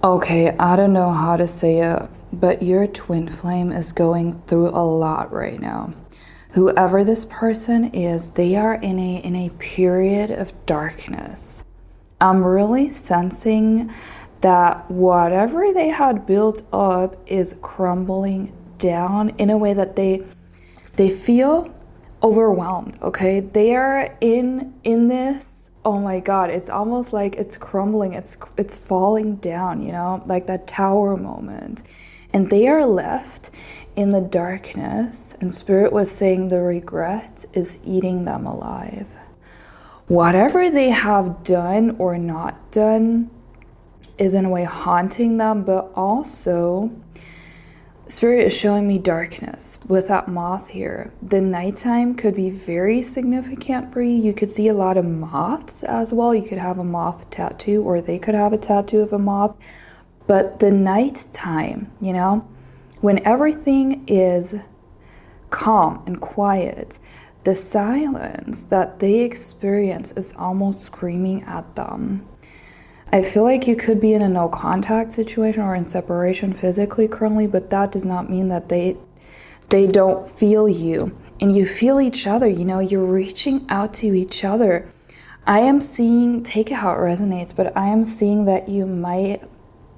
Okay, I don't know how to say it, but your twin flame is going through a lot right now. Whoever this person is, they are in a period of darkness. I'm really sensing that whatever they had built up is crumbling down in a way that they feel overwhelmed. Okay, they are in this, oh my god, it's almost like it's crumbling, it's falling down, like that tower moment, and they are left in the darkness, and spirit was saying the regret is eating them alive. Whatever they have done or not done is in a way haunting them, but also Spirit is showing me darkness with that moth here. The nighttime could be very significant for you. You could see a lot of moths as well. You could have a moth tattoo, or they could have a tattoo of a moth. But the nighttime, when everything is calm and quiet, the silence that they experience is almost screaming at them. I feel like you could be in a no contact situation or in separation physically currently, but that does not mean that they don't feel you and you feel each other. You're reaching out to each other. I am seeing, take it how it resonates, but I am seeing that you might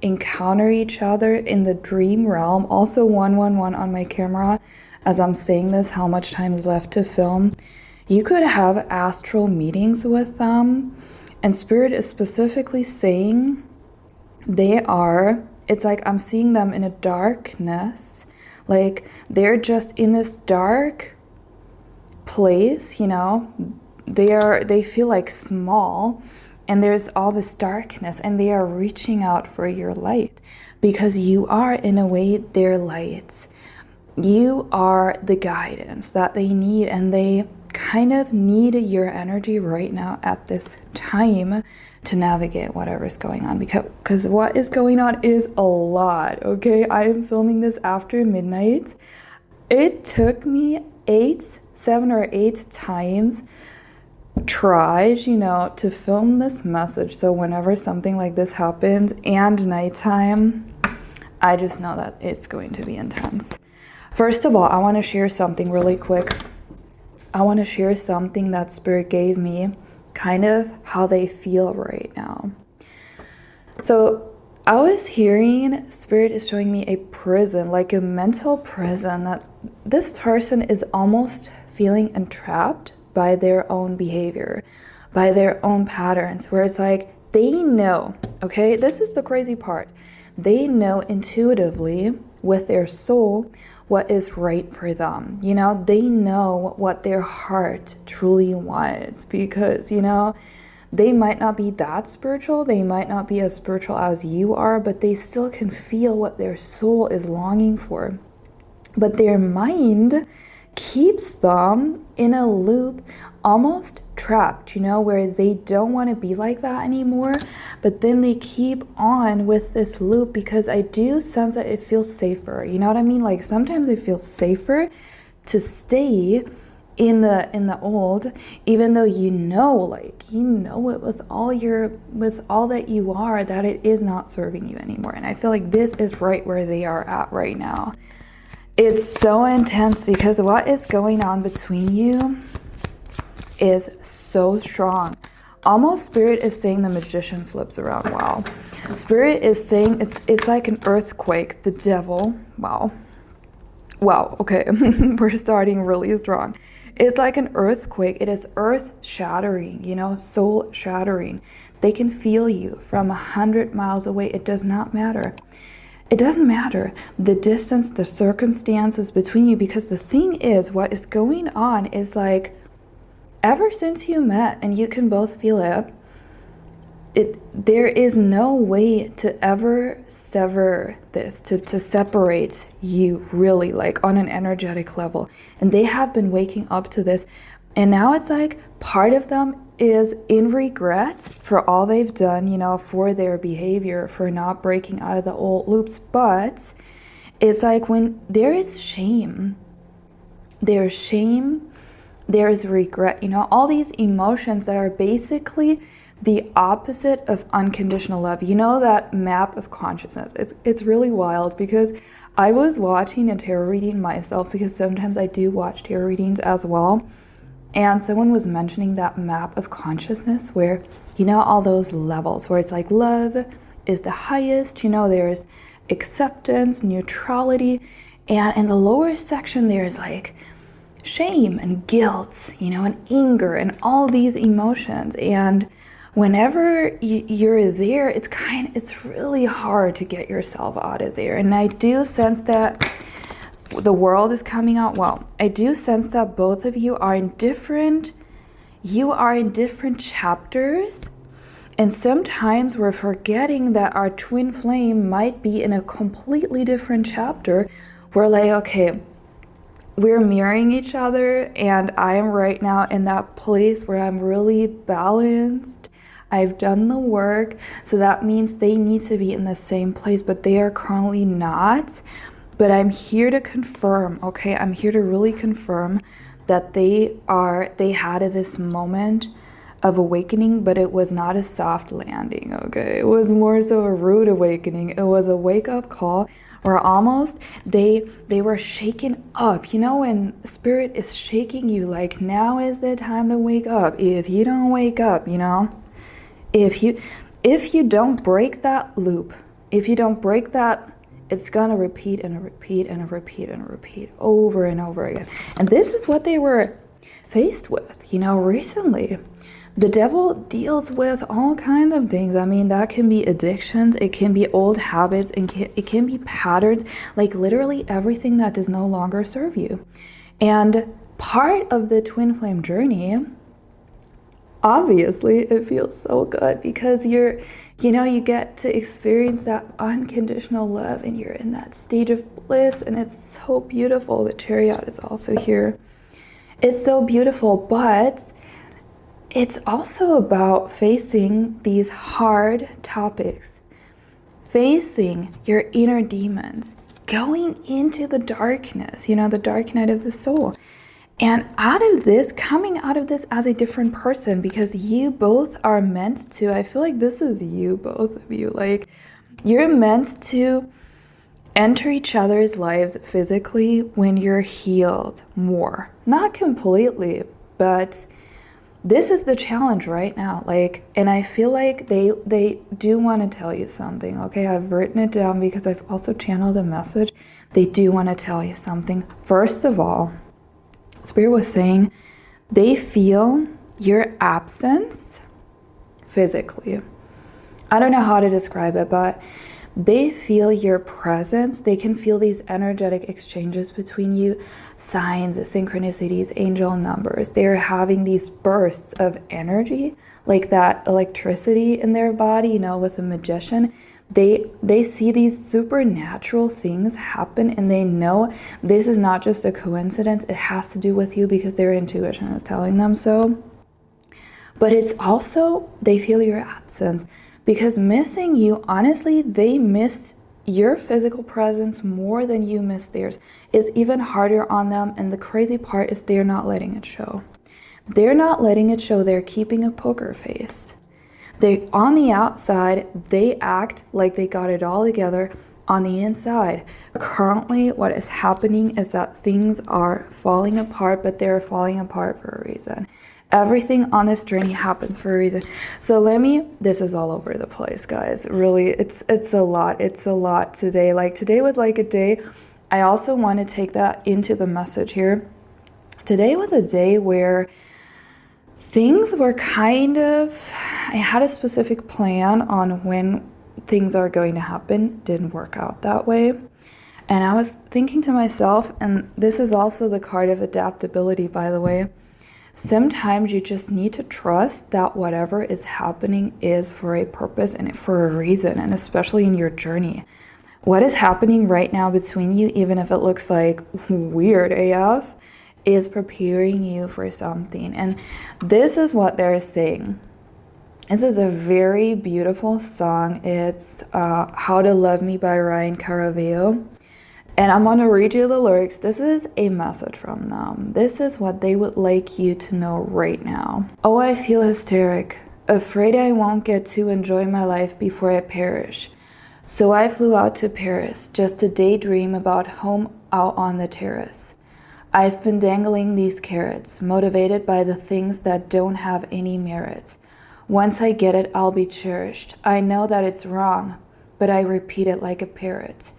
encounter each other in the dream realm. Also 111 on my camera as I'm saying this, how much time is left to film. You could have astral meetings with them. And Spirit is specifically saying it's like I'm seeing them in a darkness. Like they're just in this dark place, they feel like small, and there's all this darkness, and they are reaching out for your light because you are, in a way, their light. You are the guidance that they need, and they kind of need your energy right now at this time to navigate whatever's going on, because what is going on is a lot. Okay, I am filming this after midnight. It took me 7 or 8 times tries, to film this message. So whenever something like this happens and nighttime, I just know that it's going to be intense. First of all, I want to share something really quick. I want to share something that Spirit gave me, kind of how they feel right now. So I was hearing Spirit is showing me a prison, like a mental prison, that this person is almost feeling entrapped by their own behavior, by their own patterns, where it's like they know, okay, this is the crazy part. They know intuitively with their soul what is right for them. They know what their heart truly wants, because, they might not be that spiritual. They might not be as spiritual as you are, but they still can feel what their soul is longing for. But their mind keeps them in a loop, almost trapped, where they don't want to be like that anymore, but then they keep on with this loop, because I do sense that it feels safer. You know what I mean? Like sometimes it feels safer to stay in the old, even though it with all that you are, that it is not serving you anymore. And I feel like this is right where they are at right now. It's so intense because what is going on between you is so strong. Almost Spirit is saying the magician flips around. Wow. Spirit is saying it's like an earthquake. The devil. Wow. Okay. We're starting really strong. It's like an earthquake. It is earth shattering, soul shattering. They can feel you from 100 miles away. It does not matter. It doesn't matter the distance, the circumstances between you, because the thing is, what is going on is like, ever since you met, and you can both feel it, there is no way to ever sever this, to separate you really, like on an energetic level. And they have been waking up to this. And now it's like part of them is in regret for all they've done, for their behavior, for not breaking out of the old loops. But it's like when there is shame, there's regret, all these emotions that are basically the opposite of unconditional love. You know, that map of consciousness. It's really wild because I was watching a tarot reading myself, because sometimes I do watch tarot readings as well. And someone was mentioning that map of consciousness where, you know, all those levels where it's like love is the highest, you know, there's acceptance, neutrality, and in the lower section there's like shame and guilt, you know, and anger and all these emotions. And whenever you're there, it's really hard to get yourself out of there. And I do sense that the world is coming out. Well, I do sense that both of you are in different chapters. And sometimes we're forgetting that our twin flame might be in a completely different chapter. We're like, okay, we're mirroring each other, and I am right now in that place where I'm really balanced. I've done the work, so that means they need to be in the same place, but they are currently not. But I'm here to confirm, okay? I'm here to really confirm that they had this moment of awakening, but it was not a soft landing, okay? It was more so a rude awakening. It was a wake-up call where almost they were shaken up. You know, when spirit is shaking you, like, now is the time to wake up. If you don't wake up, you know, if you don't break that loop, if you don't break that, it's gonna repeat and repeat and repeat and repeat over and over again. And this is what they were faced with, you know, recently. The devil deals with all kinds of things. I mean, that can be addictions, it can be old habits, and it can be patterns, like literally everything that does no longer serve you. And part of the twin flame journey, obviously, it feels so good because you get to experience that unconditional love, and you're in that stage of bliss, and it's so beautiful. The chariot is also here. It's so beautiful, but it's also about facing these hard topics, facing your inner demons, going into the darkness, you know, the dark night of the soul. And coming out of this as a different person, because you both are meant to, I feel like this is you, both of you, like you're meant to enter each other's lives physically when you're healed more. Not completely, but this is the challenge right now. Like, and I feel like they do want to tell you something, okay? I've written it down because I've also channeled a message. They do want to tell you something. First of all, Spirit was saying they feel your absence physically. I don't know how to describe it, but they feel your presence. They can feel these energetic exchanges between you, signs, synchronicities, angel numbers. They're having these bursts of energy, like that electricity in their body, you know, with a magician. They see these supernatural things happen, and they know this is not just a coincidence. It has to do with you because their intuition is telling them so. But it's also, they feel your absence. Because missing you, honestly, they miss your physical presence more than you miss theirs. It's even harder on them, and the crazy part is they're not letting it show. They're not letting it show. They're keeping a poker face. On the outside, they act like they got it all together. On the inside, currently what is happening is that things are falling apart, but they're falling apart for a reason. Everything on this journey happens for a reason. So this is all over the place, guys. Really, it's a lot. It's a lot today. Like, today was like a day. I also want to take that into the message here. Today was a day where things were I had a specific plan on when things are going to happen. Didn't work out that way. And I was thinking to myself, and this is also the card of adaptability, by the way, sometimes you just need to trust that whatever is happening is for a purpose and for a reason, and especially in your journey. What is happening right now between you, even if it looks like weird AF, is preparing you for something. And this is what they're saying. This is a very beautiful song. It's How to Love Me by Ryan Caraveo. And I'm going to read you the lyrics. This is a message from them. This is what they would like you to know right now. Oh, I feel hysteric. afraid I won't get to enjoy my life before I perish. So I flew out to Paris just to daydream about home out on the terrace. I've been dangling these carrots, motivated by the things that don't have any merit. Once I get it, I'll be cherished. I know that it's wrong, but I repeat it like a parrot.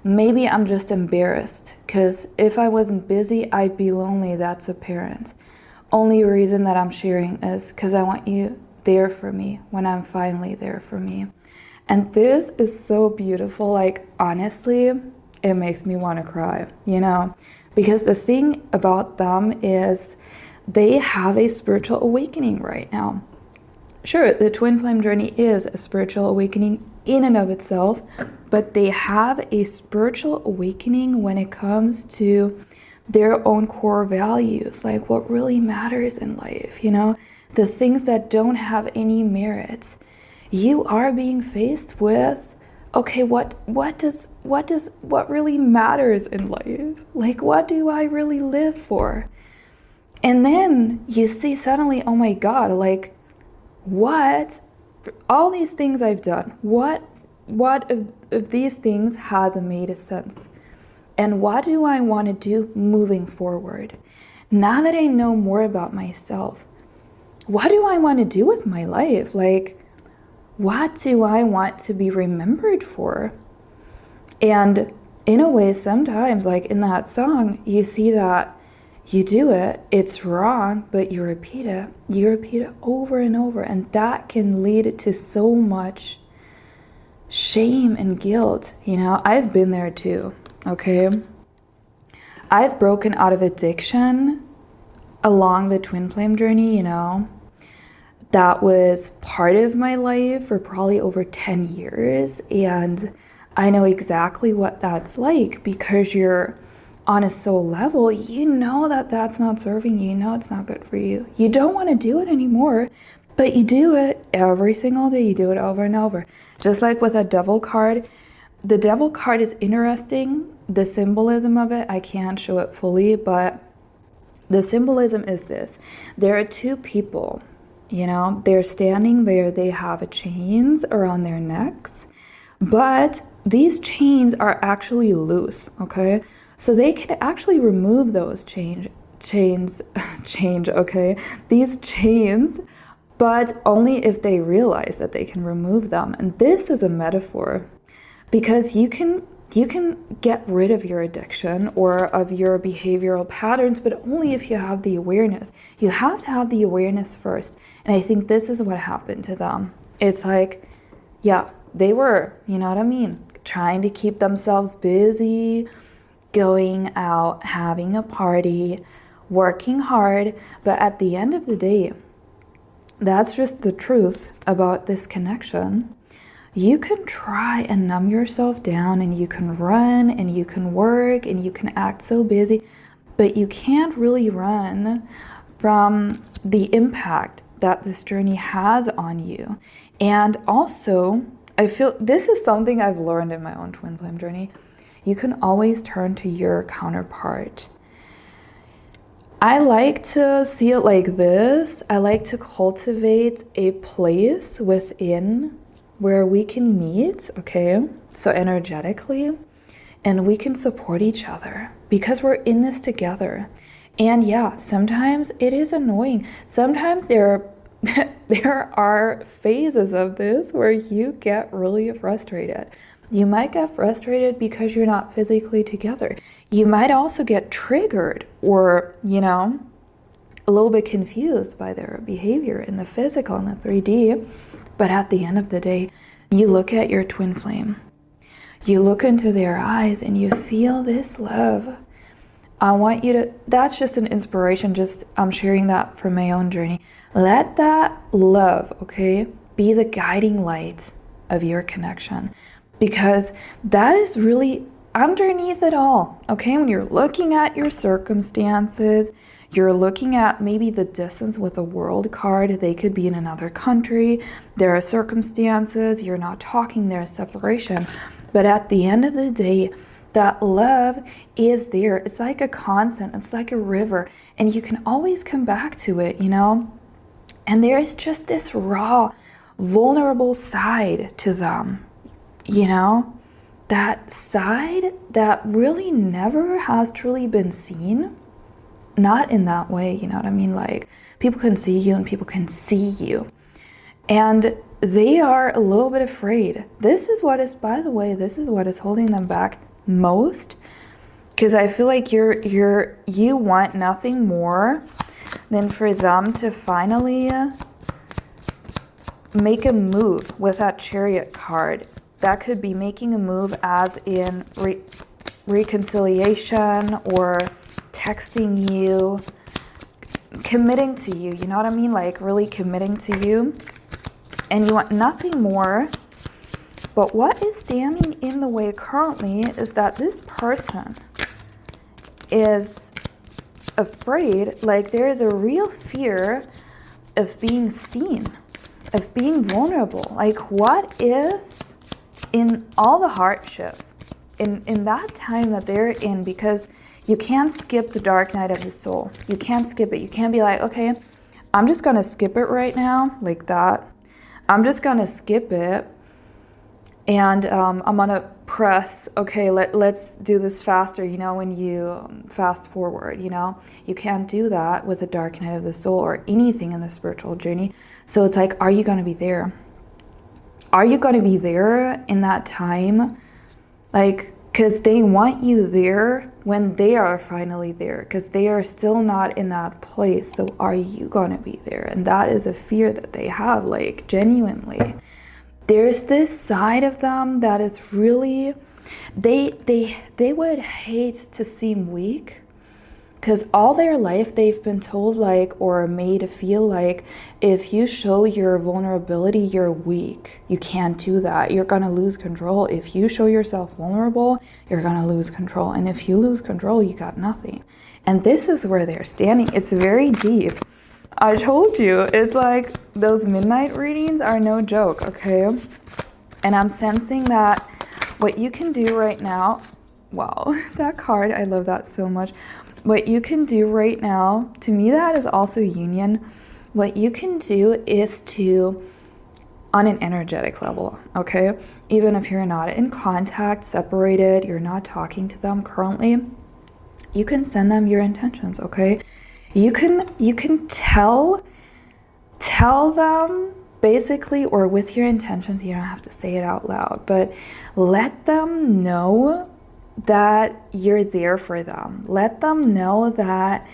Maybe I'm just embarrassed, 'cause if I wasn't busy, I'd be lonely, that's apparent. Only reason that I'm sharing is 'cause I want you there for me when I'm finally there for me. And this is so beautiful. Like, honestly, it makes me want to cry, you know? Because the thing about them is they have a spiritual awakening right now. Sure, the twin flame journey is a spiritual awakening in and of itself, but they have a spiritual awakening when it comes to their own core values, like what really matters in life, you know, the things that don't have any merit. You are being faced with, okay, what really matters in life? Like, what do I really live for? And then you see suddenly, oh my God, like, what, all these things I've done, what of these things has made a sense? And what do I want to do moving forward? Now that I know more about myself, what do I want to do with my life? Like, what do I want to be remembered for? And in a way, sometimes, like in that song, you see that you do it, it's wrong, but you repeat it over and over, and that can lead to so much shame and guilt. You know, I've been there too, okay? I've broken out of addiction along the twin flame journey, you know. That was part of my life for probably over 10 years, and I know exactly what that's like, because you're on a soul level, you know that that's not serving you, you know it's not good for you. You don't want to do it anymore, but you do it every single day. You do it over and over. Just like with a devil card. The devil card is interesting. The symbolism of it, I can't show it fully, but the symbolism is this. There are two people, you know, they're standing there, they have chains around their necks, but these chains are actually loose, okay? So they can actually remove those chains, okay? These chains, but only if they realize that they can remove them. And this is a metaphor, because you can get rid of your addiction or of your behavioral patterns, but only if you have the awareness. You have to have the awareness first. And I think this is what happened to them. It's like, yeah, they were, you know what I mean, trying to keep themselves busy, going out, having a party, working hard. But at the end of the day, that's just the truth about this connection. You can try and numb yourself down, and you can run and you can work and you can act so busy, but you can't really run from the impact that this journey has on you. And also, I feel this is something I've learned in my own twin flame journey. You can always turn to your counterpart. I like to see it like this. I like to cultivate a place within where we can meet, okay? So energetically, and we can support each other because we're in this together. And yeah, sometimes it is annoying. Sometimes there are phases of this where you get really frustrated. You might get frustrated because you're not physically together. You might also get triggered or, you know, a little bit confused by their behavior in the physical, in the 3D. But at the end of the day, you look at your twin flame. You look into their eyes and you feel this love. I want you to, that's just an inspiration, I'm sharing that from my own journey. Let that love, okay, be the guiding light of your connection, because that is really underneath it all, okay? When you're looking at your circumstances, you're looking at maybe the distance with a world card. They could be in another country. There are circumstances, you're not talking, there's separation. But at the end of the day, that love is there. It's like a constant, it's like a river, and you can always come back to it, you know? And there's just this raw, vulnerable side to them, you know? That side that really never has truly been seen. Not in that way, you know what I mean? Like, people can see you and people can see you. And they are a little bit afraid. This is what is, by the way, this is what is holding them back most. Because I feel like you want nothing more than for them to finally make a move with that Chariot card. That could be making a move as in reconciliation or texting you, committing to you, you know what I mean? Like really committing to you. And you want nothing more. But what is standing in the way currently is that this person is afraid, like there is a real fear of being seen, of being vulnerable. Like what if in all the hardship, in that time that they're in, because you can't skip the dark night of the soul. You can't skip it. You can't be like, okay, I'm just going to skip it right now, like that. I'm just going to skip it. And I'm going to press, okay, let's do this faster. You know, when you fast forward, you know, you can't do that with the dark night of the soul or anything in the spiritual journey. So it's like, are you going to be there? Are you going to be there in that time? Like, because they want you there when they are finally there, because they are still not in that place. So are you going to be there? And that is a fear that they have, like genuinely. There's this side of them that is really, they would hate to seem weak, because all their life they've been told, like, or made to feel like, if you show your vulnerability, you're weak. You can't do that. You're going to lose control. If you show yourself vulnerable, you're going to lose control. And if you lose control, you got nothing. And this is where they're standing. It's very deep. I told you, it's like those midnight readings are no joke, okay? And I'm sensing that what you can do right now, wow, that card, I love that so much. What you can do right now, to me that is also union. What you can do is to, on an energetic level, okay? Even if you're not in contact, separated, you're not talking to them currently, you can send them your intentions, okay? You can tell them basically, or with your intentions, you don't have to say it out loud, but let them know that you're there for them. Let them know that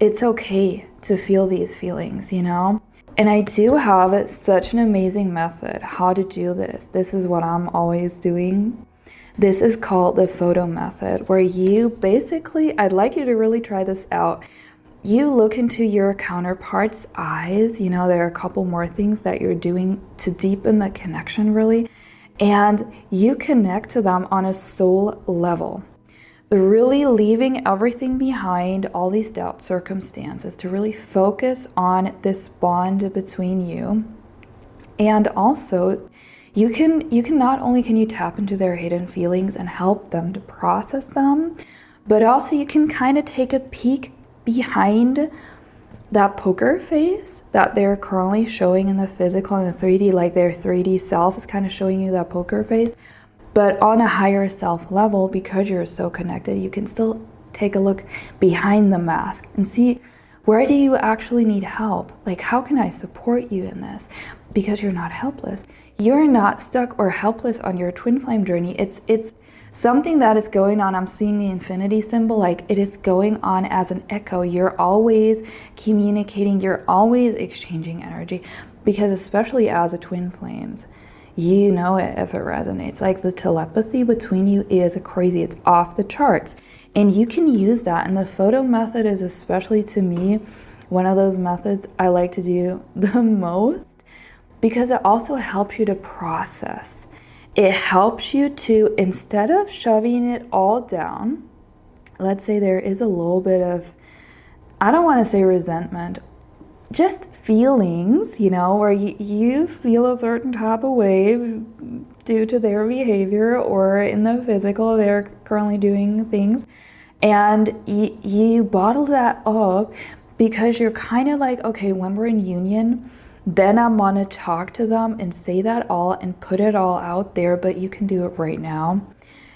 it's okay to feel these feelings, you know? And I do have such an amazing method how to do this. This is what I'm always doing. This is called the photo method, where you basically, I'd like you to really try this out. You look into your counterpart's eyes. You know, there are a couple more things that you're doing to deepen the connection, really. And you connect to them on a soul level. So really leaving everything behind, all these doubt circumstances, to really focus on this bond between you. And also, you can not only can you tap into their hidden feelings and help them to process them, but also you can kind of take a peek behind that poker face that they're currently showing in the physical and the 3D, like their 3D self is kind of showing you that poker face. But on a higher self level, because you're so connected, you can still take a look behind the mask and see, where do you actually need help? Like, how can I support you in this? Because you're not helpless. You're not stuck or helpless on your twin flame journey. It's something that is going on. I'm seeing the infinity symbol, like it is going on as an echo. You're always communicating, you're always exchanging energy, because especially as a twin flames, you know it if it resonates. Like the telepathy between you is crazy. It's off the charts. And you can use that. And the photo method is, especially to me, one of those methods I like to do the most, because it also helps you to process. It helps you to, instead of shoving it all down, let's say there is a little bit of, I don't want to say resentment, just feelings, you know, where you feel a certain type of way due to their behavior, or in the physical, they're currently doing things, and you bottle that up. because you're kind of like, okay, when we're in union, then I'm gonna talk to them and say that all and put it all out there, but you can do it right now.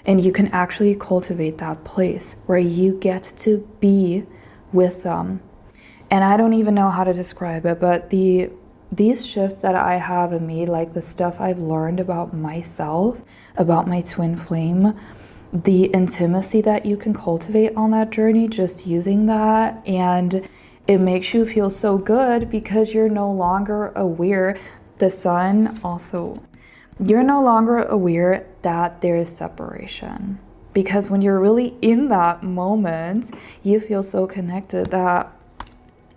And you can actually cultivate that place where you get to be with them. And I don't even know how to describe it, but these shifts that I have made, like the stuff I've learned about myself, about my twin flame, the intimacy that you can cultivate on that journey, just using that, and it makes you feel so good because you're no longer aware. The sun also, you're no longer aware that there is separation, because when you're really in that moment, you feel so connected that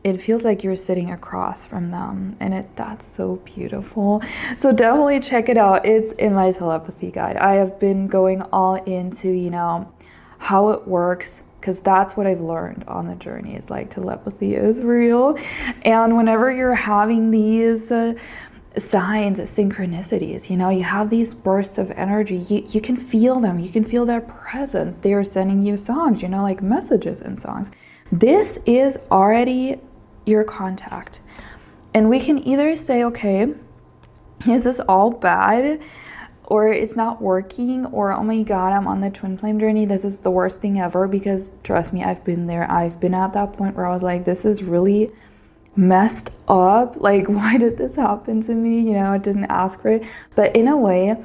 it feels like you're sitting across from them, and that's so beautiful. So definitely check it out. It's in my telepathy guide. I have been going all into, you know, how it works, because that's what I've learned on the journey. Is like telepathy is real. And whenever you're having these signs, synchronicities, you know, you have these bursts of energy, you can feel them, you can feel their presence. They are sending you songs, you know, like messages and songs. This is already your contact. And we can either say, okay, is this all bad, or it's not working, or oh my god, I'm on the twin flame journey, this is the worst thing ever. Because trust me, I've been there. I've been at that point where I was like, this is really messed up. Like, why did this happen to me? You know, I didn't ask for it. But in a way,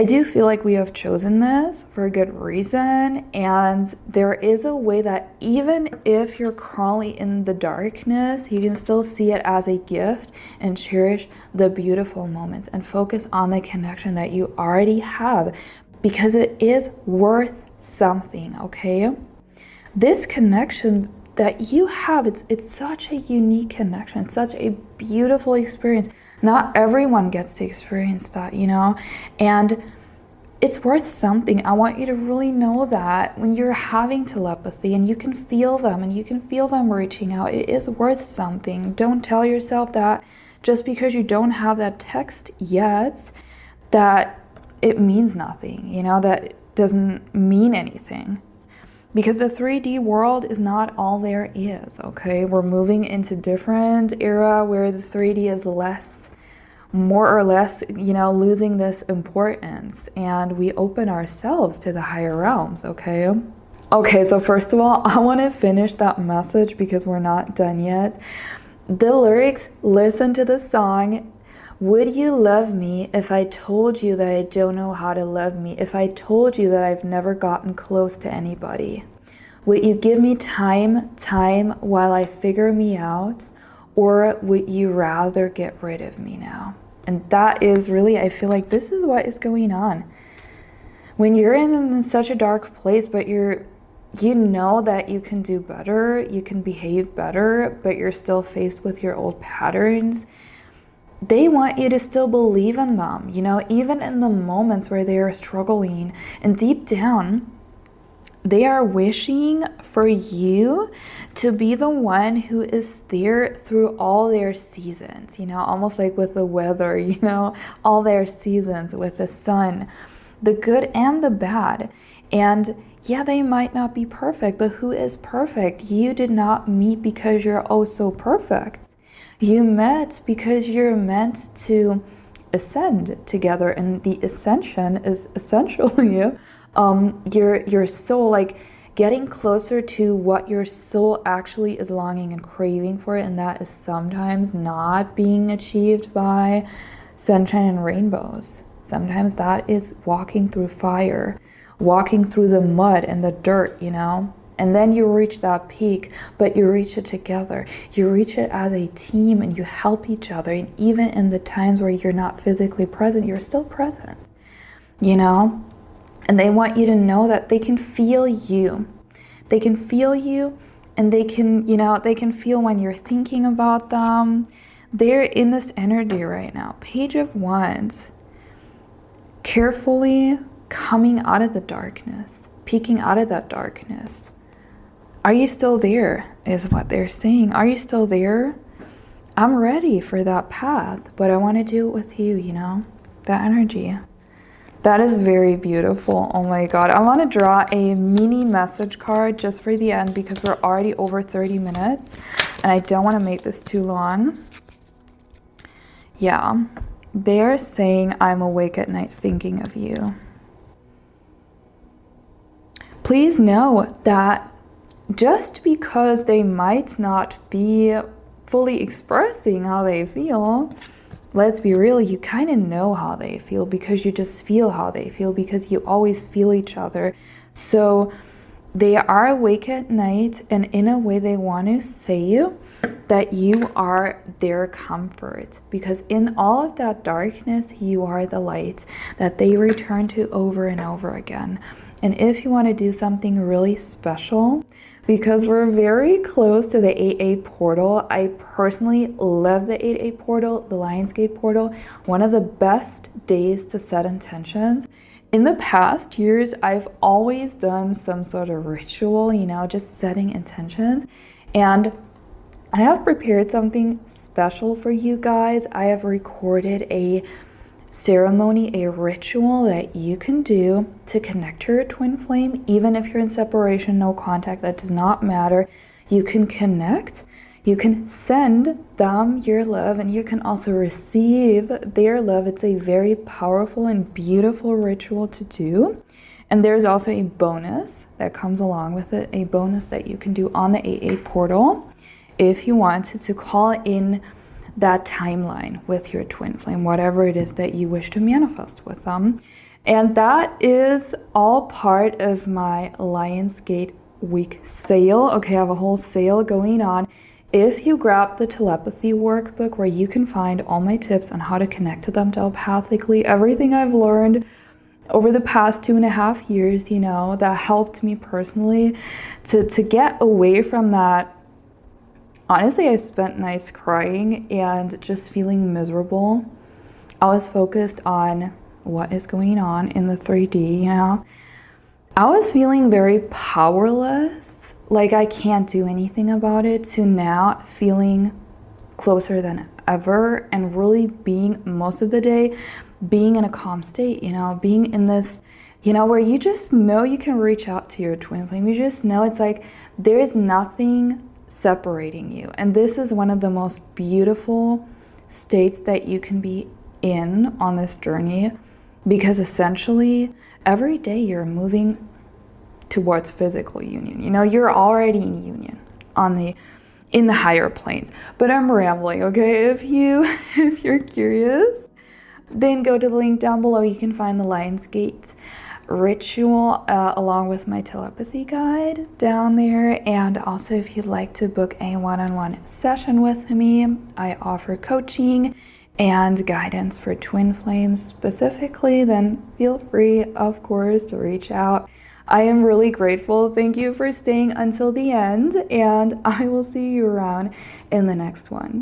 I do feel like we have chosen this for a good reason, and there is a way that even if you're currently in the darkness, you can still see it as a gift and cherish the beautiful moments and focus on the connection that you already have, because it is worth something, okay? This connection that you have, it's such a unique connection, such a beautiful experience. Not everyone gets to experience that, you know, and it's worth something. I want you to really know that when you're having telepathy and you can feel them and you can feel them reaching out, it is worth something. Don't tell yourself that just because you don't have that text yet, that it means nothing, you know, that it doesn't mean anything. Because the 3D world is not all there is, okay? We're moving into different era where the 3D is less, more or less, you know, losing this importance, and we open ourselves to the higher realms, okay? Okay, so first of all, I want to finish that message because we're not done yet. The lyrics, listen to the song. Would you love me if I told you that I don't know how to love me? If I told you that I've never gotten close to anybody? Would you give me time while I figure me out? Or would you rather get rid of me now? And that is really, I feel like this is what is going on. When you're in such a dark place, but you know that you can do better, you can behave better, but you're still faced with your old patterns, they want you to still believe in them, you know, even in the moments where they are struggling. And deep down, they are wishing for you to be the one who is there through all their seasons, you know, almost like with the weather, you know, all their seasons with the sun, the good and the bad. And yeah, they might not be perfect, but who is perfect? You did not meet because you're oh so perfect. You met because you're meant to ascend together, and the ascension is essentially your soul, like getting closer to what your soul actually is longing and craving for, and that is sometimes not being achieved by sunshine and rainbows. Sometimes that is walking through fire, walking through the mud and the dirt, you know. And then you reach that peak, but you reach it together. You reach it as a team, and you help each other. And even in the times where you're not physically present, you're still present, you know? And they want you to know that they can feel you. They can feel you, and they can, you know, they can feel when you're thinking about them. They're in this energy right now. Page of Wands. Carefully coming out of the darkness, peeking out of that darkness. Are you still there, is what they're saying. Are you still there? I'm ready for that path, but I want to do it with you, you know? That energy That is very beautiful. Oh my God. I want to draw a mini message card just for the end because we're already over 30 minutes and I don't want to make this too long. Yeah. They are saying, I'm awake at night thinking of you. Please know that just because they might not be fully expressing how they feel, let's be real, you kind of know how they feel because you just feel how they feel because you always feel each other. So they are awake at night, and in a way they want to say that you are their comfort, because in all of that darkness you are the light that they return to over and over again. And if you want to do something really special, because we're very close to the 8A portal, I personally love the 8A portal, the Lionsgate portal, one of the best days to set intentions. In the past years, I've always done some sort of ritual, you know, just setting intentions. And I have prepared something special for you guys. I have recorded a ceremony, a ritual that you can do to connect to your twin flame. Even if you're in separation, no contact, that does not matter. You can connect. You can send them your love, and you can also receive their love. It's a very powerful and beautiful ritual to do. And there's also a bonus that comes along with it, a bonus that you can do on the 8A portal if you wanted to call in that timeline with your twin flame, whatever it is that you wish to manifest with them. And that is all part of my Lionsgate week sale. Okay, I have a whole sale going on. If you grab the telepathy workbook, where you can find all my tips on how to connect to them telepathically, everything I've learned over the past 2.5 years, you know, that helped me personally to get away from that. Honestly, I spent nights crying and just feeling miserable. I was focused on what is going on in the 3D, you know. I was feeling very powerless, like I can't do anything about it, to now feeling closer than ever and really being, most of the day, being in a calm state, you know, being in this, you know, where you just know you can reach out to your twin flame. You just know it's like there's nothing separating you. And this is one of the most beautiful states that you can be in on this journey, because essentially every day you're moving towards physical union. You know, you're already in union in the higher planes. But I'm rambling, okay? If you're curious, then go to the link down below. You can find the Lionsgate ritual along with my telepathy guide down there. And also, if you'd like to book a one-on-one session with me, I offer coaching and guidance for twin flames specifically, then feel free, of course, to reach out. I am really grateful. Thank you for staying until the end, and I will see you around in the next one.